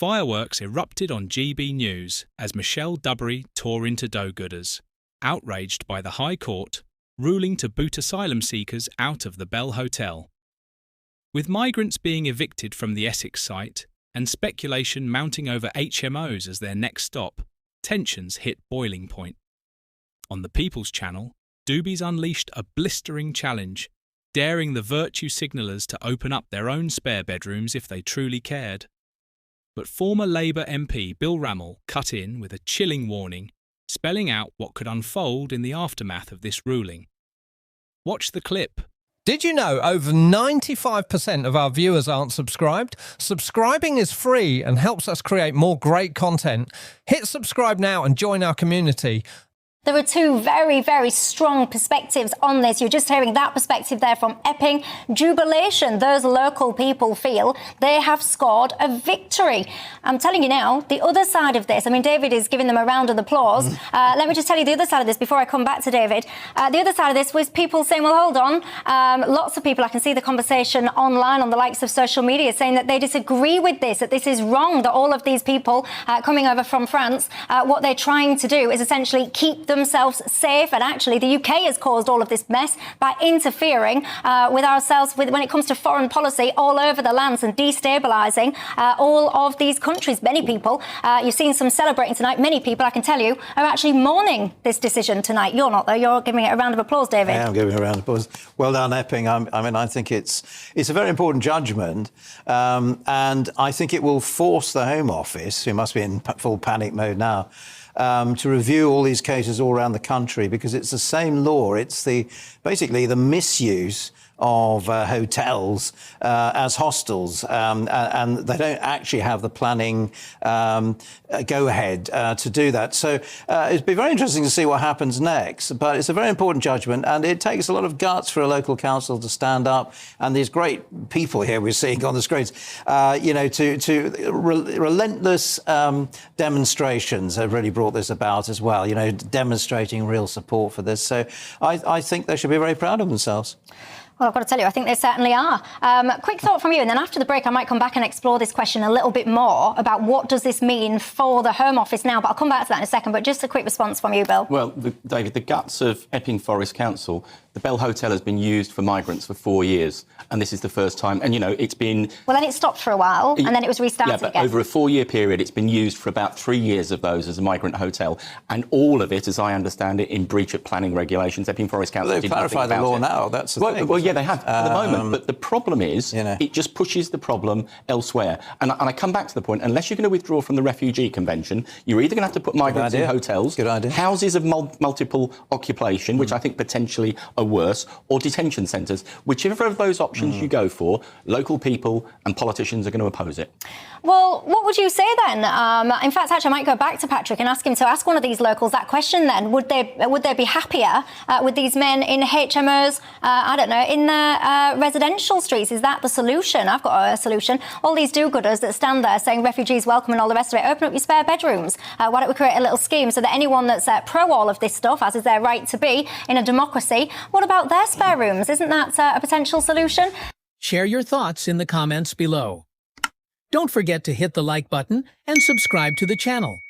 Fireworks erupted on GB News as Michelle Dewberry tore into do-gooders, outraged by the High Court ruling to boot asylum seekers out of the Bell Hotel. With migrants being evicted from the Essex site and speculation mounting over HMOs as their next stop, tensions hit boiling point. On the People's Channel, Dewberry's unleashed a blistering challenge, daring the virtue signallers to open up their own spare bedrooms if they truly cared. But former Labour MP Bill Rammell cut in with a chilling warning, spelling out what could unfold in the aftermath of this ruling. Watch the clip. Did you know over 95% of our viewers aren't subscribed? Subscribing is free and helps us create more great content. Hit subscribe now and join our community. There are two very, very strong perspectives on this. You're just hearing that perspective there from Epping. Jubilation. Those local people feel they have scored a victory. I'm telling you now, the other side of this, I mean, David is giving them a round of applause. Let me just tell you the other side of this before I come back to David. The other side of this was people saying, well, hold on. Lots of people, I can see the conversation online on the likes of social media saying that they disagree with this, that this is wrong, that all of these people coming over from France, what they're trying to do is essentially keep themselves safe, and actually the UK has caused all of this mess by interfering with ourselves when it comes to foreign policy all over the lands and destabilising all of these countries. Many people, you've seen some celebrating tonight, many people, I can tell you, are actually mourning this decision tonight. You're not, though. You're giving it a round of applause, David. I am giving it a round of applause. Well done, Epping. I mean, I think it's a very important judgment, and I think it will force the Home Office, who must be in full panic mode now, to review all these cases all around the country, because it's the same law. It's basically the misuse of hotels as hostels, and they don't actually have the planning go-ahead to do that. So it'd be very interesting to see what happens next, but it's a very important judgment, and it takes a lot of guts for a local council to stand up, and these great people here we're seeing on the screens, relentless demonstrations have really brought this about as well, demonstrating real support for this. So I think they should be very proud of themselves. Well, I've got to tell you, I think they certainly are. Quick thought from you, and then after the break, I might come back and explore this question a little bit more about what does this mean for the Home Office now. But I'll come back to that in a second. But just a quick response from you, Bill. Well, David, the guts of Epping Forest Council, the Bell Hotel has been used for migrants for 4 years, and this is the first time. And, it's been... Well, then it stopped for a while, and then it was restarted again. Yeah, but over a 4-year period, it's been used for about 3 years of those as a migrant hotel, and all of it, as I understand it, in breach of planning regulations. Epping Forest Council They've clarified the law now, that's the thing. Well, yeah, they have at the moment, but the problem is it just pushes the problem elsewhere. And I come back to the point, unless you're going to withdraw from the Refugee Convention, you're either going to have to put migrants in hotels, houses of multiple occupation, which I think potentially are worse, or detention centres. Whichever of those options you go for, local people and politicians are going to oppose it. Well, what would you say then? In fact, actually, I might go back to Patrick and ask him to ask one of these locals that question then. Would they be happier with these men in HMOs, I don't know, in the residential streets? Is that the solution? I've got a solution. All these do-gooders that stand there saying refugees welcome and all the rest of it, open up your spare bedrooms. Why don't we create a little scheme so that anyone that's pro all of this stuff, as is their right to be in a democracy, what about their spare rooms? Isn't that a potential solution? Share your thoughts in the comments below. Don't forget to hit the like button and subscribe to the channel.